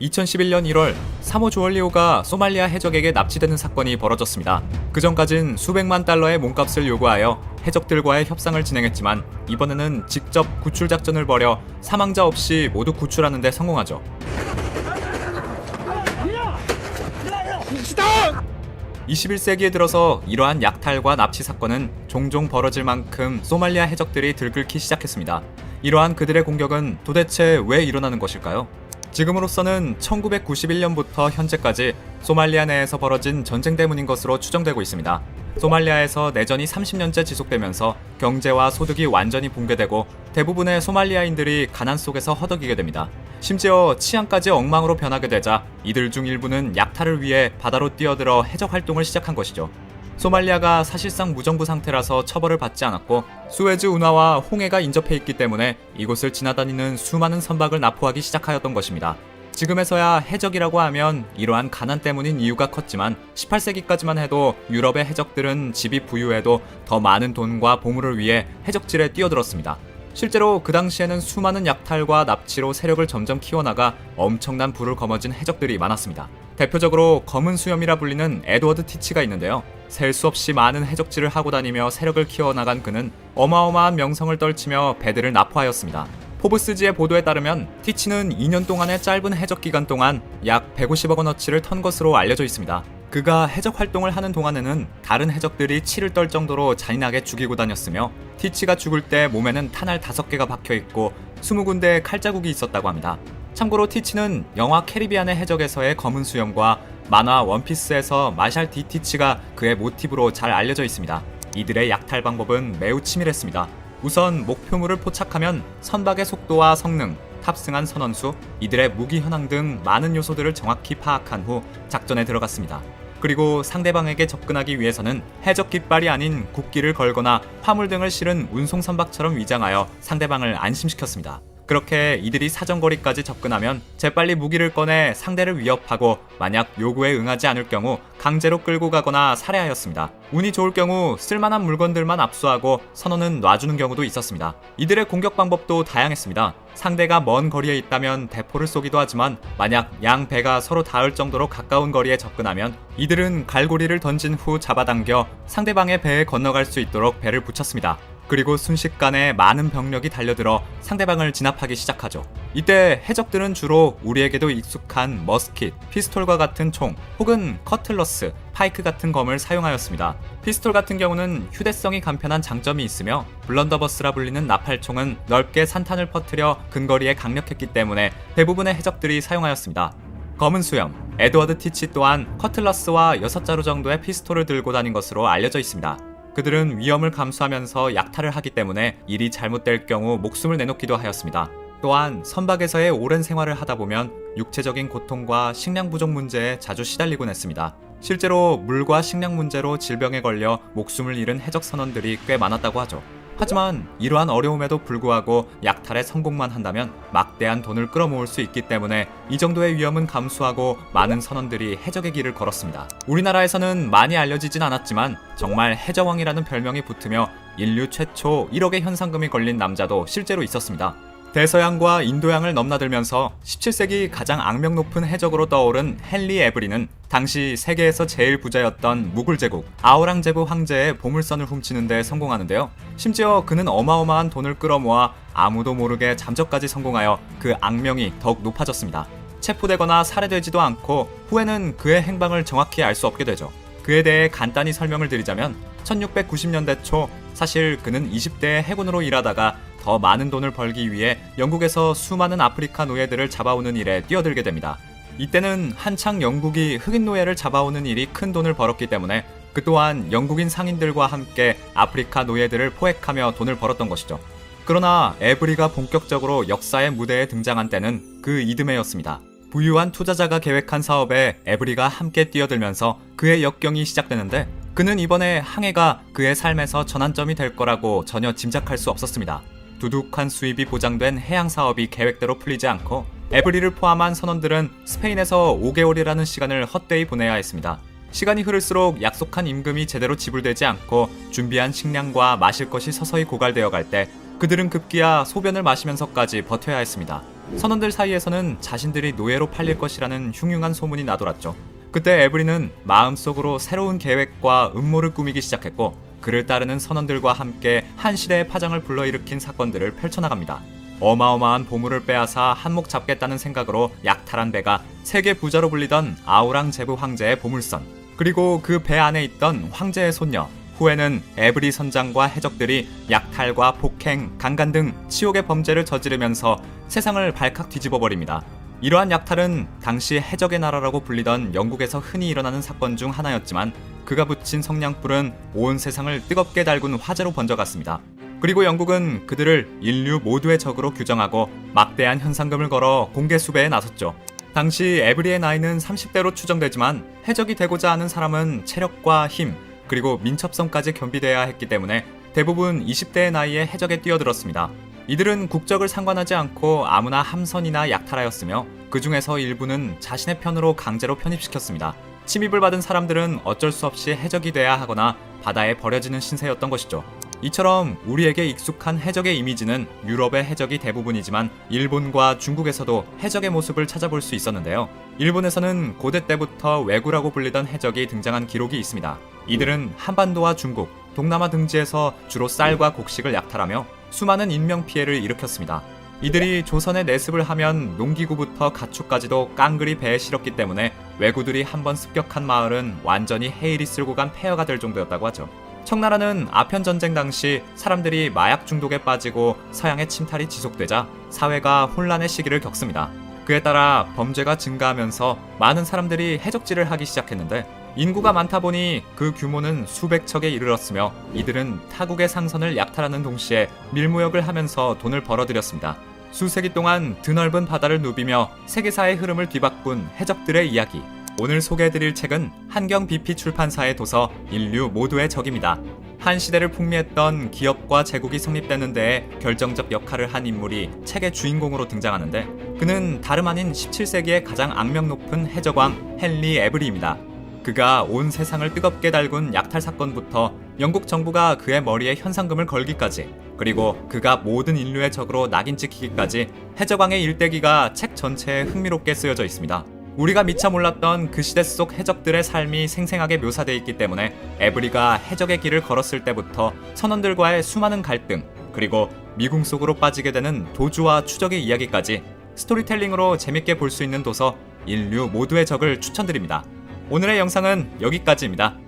2011년 1월 사모 주얼리오가 소말리아 해적에게 납치되는 사건이 벌어졌습니다. 그전까진 수백만 달러의 몸값을 요구하여 해적들과의 협상을 진행했지만 이번에는 직접 구출 작전을 벌여 사망자 없이 모두 구출하는 데 성공하죠. 21세기에 들어서 이러한 약탈과 납치 사건은 종종 벌어질 만큼 소말리아 해적들이 들끓기 시작했습니다. 이러한 그들의 공격은 도대체 왜 일어나는 것일까요? 지금으로서는 1991년부터 현재까지 소말리아 내에서 벌어진 전쟁 때문인 것으로 추정되고 있습니다. 소말리아에서 내전이 30년째 지속되면서 경제와 소득이 완전히 붕괴되고 대부분의 소말리아인들이 가난 속에서 허덕이게 됩니다. 심지어 치안까지 엉망으로 변하게 되자 이들 중 일부는 약탈을 위해 바다로 뛰어들어 해적 활동을 시작한 것이죠. 소말리아가 사실상 무정부 상태라서 처벌을 받지 않았고 수에즈 운하와 홍해가 인접해 있기 때문에 이곳을 지나다니는 수많은 선박을 납포하기 시작하였던 것입니다. 지금에서야 해적이라고 하면 이러한 가난 때문인 이유가 컸지만 18세기까지만 해도 유럽의 해적들은 집이 부유해도 더 많은 돈과 보물을 위해 해적질에 뛰어들었습니다. 실제로 그 당시에는 수많은 약탈과 납치로 세력을 점점 키워나가 엄청난 부를 거머쥔 해적들이 많았습니다. 대표적으로 검은 수염이라 불리는 에드워드 티치가 있는데요. 셀 수 없이 많은 해적질을 하고 다니며 세력을 키워나간 그는 어마어마한 명성을 떨치며 배들을 납포하였습니다. 포브스지의 보도에 따르면 티치는 2년 동안의 짧은 해적 기간 동안 약 150억 원어치를 턴 것으로 알려져 있습니다. 그가 해적 활동을 하는 동안에는 다른 해적들이 치를 떨 정도로 잔인하게 죽이고 다녔으며 티치가 죽을 때 몸에는 탄알 5개가 박혀있고 20군데의 칼자국이 있었다고 합니다. 참고로 티치는 영화 캐리비안의 해적에서의 검은 수염과 만화 원피스에서 마샬 디 티치가 그의 모티브로 잘 알려져 있습니다. 이들의 약탈 방법은 매우 치밀했습니다. 우선 목표물을 포착하면 선박의 속도와 성능, 탑승한 선원수, 이들의 무기 현황 등 많은 요소들을 정확히 파악한 후 작전에 들어갔습니다. 그리고 상대방에게 접근하기 위해서는 해적 깃발이 아닌 국기를 걸거나 화물 등을 실은 운송 선박처럼 위장하여 상대방을 안심시켰습니다. 그렇게 이들이 사정거리까지 접근하면 재빨리 무기를 꺼내 상대를 위협하고 만약 요구에 응하지 않을 경우 강제로 끌고 가거나 살해하였습니다. 운이 좋을 경우 쓸만한 물건들만 압수하고 선원은 놔주는 경우도 있었습니다. 이들의 공격 방법도 다양했습니다. 상대가 먼 거리에 있다면 대포를 쏘기도 하지만 만약 양 배가 서로 닿을 정도로 가까운 거리에 접근하면 이들은 갈고리를 던진 후 잡아당겨 상대방의 배에 건너갈 수 있도록 배를 붙였습니다. 그리고 순식간에 많은 병력이 달려들어 상대방을 진압하기 시작하죠. 이때 해적들은 주로 우리에게도 익숙한 머스킷, 피스톨과 같은 총 혹은 커틀러스, 파이크 같은 검을 사용하였습니다. 피스톨 같은 경우는 휴대성이 간편한 장점이 있으며 블런더버스라 불리는 나팔총은 넓게 산탄을 퍼뜨려 근거리에 강력했기 때문에 대부분의 해적들이 사용하였습니다. 검은 수염, 에드워드 티치 또한 커틀러스와 6자루 정도의 피스톨을 들고 다닌 것으로 알려져 있습니다. 그들은 위험을 감수하면서 약탈을 하기 때문에 일이 잘못될 경우 목숨을 내놓기도 하였습니다. 또한 선박에서의 오랜 생활을 하다 보면 육체적인 고통과 식량 부족 문제에 자주 시달리곤 했습니다. 실제로 물과 식량 문제로 질병에 걸려 목숨을 잃은 해적 선원들이 꽤 많았다고 하죠. 하지만 이러한 어려움에도 불구하고 약탈에 성공만 한다면 막대한 돈을 끌어모을 수 있기 때문에 이 정도의 위험은 감수하고 많은 선원들이 해적의 길을 걸었습니다. 우리나라에서는 많이 알려지진 않았지만 정말 해적왕이라는 별명이 붙으며 인류 최초 1억의 현상금이 걸린 남자도 실제로 있었습니다. 대서양과 인도양을 넘나들면서 17세기 가장 악명 높은 해적으로 떠오른 헨리 에브리는 당시 세계에서 제일 부자였던 무굴 제국 아오랑 제국 황제의 보물선을 훔치는 데 성공하는데요. 심지어 그는 어마어마한 돈을 끌어모아 아무도 모르게 잠적까지 성공하여 그 악명이 더욱 높아졌습니다. 체포되거나 살해되지도 않고 후에는 그의 행방을 정확히 알 수 없게 되죠. 그에 대해 간단히 설명을 드리자면 1690년대 초 사실 그는 20대의 해군으로 일하다가 더 많은 돈을 벌기 위해 영국에서 수많은 아프리카 노예들을 잡아오는 일에 뛰어들게 됩니다. 이때는 한창 영국이 흑인 노예를 잡아오는 일이 큰 돈을 벌었기 때문에 그 또한 영국인 상인들과 함께 아프리카 노예들을 포획하며 돈을 벌었던 것이죠. 그러나 에브리가 본격적으로 역사의 무대에 등장한 때는 그 이듬해였습니다. 부유한 투자자가 계획한 사업에 에브리가 함께 뛰어들면서 그의 역경이 시작되는데 그는 이번에 항해가 그의 삶에서 전환점이 될 거라고 전혀 짐작할 수 없었습니다. 두둑한 수입이 보장된 해양 사업이 계획대로 풀리지 않고 에브리를 포함한 선원들은 스페인에서 5개월이라는 시간을 헛되이 보내야 했습니다. 시간이 흐를수록 약속한 임금이 제대로 지불되지 않고 준비한 식량과 마실 것이 서서히 고갈되어 갈 때 그들은 급기야 소변을 마시면서까지 버텨야 했습니다. 선원들 사이에서는 자신들이 노예로 팔릴 것이라는 흉흉한 소문이 나돌았죠. 그때 에브리는 마음속으로 새로운 계획과 음모를 꾸미기 시작했고, 그를 따르는 선원들과 함께 한 시대의 파장을 불러일으킨 사건들을 펼쳐나갑니다. 어마어마한 보물을 빼앗아 한몫 잡겠다는 생각으로 약탈한 배가 세계 부자로 불리던 아우랑 제부 황제의 보물선, 그리고 그 배 안에 있던 황제의 손녀, 후에는 에브리 선장과 해적들이 약탈과 폭행, 강간 등 치욕의 범죄를 저지르면서 세상을 발칵 뒤집어 버립니다. 이러한 약탈은 당시 해적의 나라라고 불리던 영국에서 흔히 일어나는 사건 중 하나였지만, 그가 붙인 성냥불은 온 세상을 뜨겁게 달군 화재로 번져갔습니다. 그리고 영국은 그들을 인류 모두의 적으로 규정하고 막대한 현상금을 걸어 공개 수배에 나섰죠. 당시 에브리의 나이는 30대로 추정되지만, 해적이 되고자 하는 사람은 체력과 힘, 그리고 민첩성까지 겸비돼야 했기 때문에 대부분 20대의 나이에 해적에 뛰어들었습니다. 이들은 국적을 상관하지 않고 아무나 함선이나 약탈하였으며, 그 중에서 일부는 자신의 편으로 강제로 편입시켰습니다. 침입을 받은 사람들은 어쩔 수 없이 해적이 돼야 하거나 바다에 버려지는 신세였던 것이죠. 이처럼 우리에게 익숙한 해적의 이미지는 유럽의 해적이 대부분이지만, 일본과 중국에서도 해적의 모습을 찾아볼 수 있었는데요. 일본에서는 고대 때부터 왜구라고 불리던 해적이 등장한 기록이 있습니다. 이들은 한반도와 중국, 동남아 등지에서 주로 쌀과 곡식을 약탈하며 수많은 인명피해를 일으켰습니다. 이들이 조선에 내습을 하면 농기구부터 가축까지도 깡그리 배에 실었기 때문에 왜구들이 한번 습격한 마을은 완전히 해일이 쓸고 간 폐허가 될 정도였다고 하죠. 청나라는 아편전쟁 당시 사람들이 마약 중독에 빠지고 서양의 침탈이 지속되자 사회가 혼란의 시기를 겪습니다. 그에 따라 범죄가 증가하면서 많은 사람들이 해적질을 하기 시작했는데, 인구가 많다 보니 그 규모는 수백 척에 이르렀으며, 이들은 타국의 상선을 약탈하는 동시에 밀무역을 하면서 돈을 벌어들였습니다. 수세기 동안 드넓은 바다를 누비며 세계사의 흐름을 뒤바꾼 해적들의 이야기. 오늘 소개해드릴 책은 한경 BP 출판사의 도서 인류 모두의 적입니다. 한 시대를 풍미했던 기업과 제국이 성립되는 데에 결정적 역할을 한 인물이 책의 주인공으로 등장하는데, 그는 다름 아닌 17세기의 가장 악명 높은 해적왕 헨리 에브리입니다. 그가 온 세상을 뜨겁게 달군 약탈 사건부터 영국 정부가 그의 머리에 현상금을 걸기까지, 그리고 그가 모든 인류의 적으로 낙인 찍히기까지 해적왕의 일대기가 책 전체에 흥미롭게 쓰여져 있습니다. 우리가 미처 몰랐던 그 시대 속 해적들의 삶이 생생하게 묘사되어 있기 때문에 에브리가 해적의 길을 걸었을 때부터 선원들과의 수많은 갈등, 그리고 미궁 속으로 빠지게 되는 도주와 추적의 이야기까지 스토리텔링으로 재밌게 볼 수 있는 도서 인류 모두의 적을 추천드립니다. 오늘의 영상은 여기까지입니다.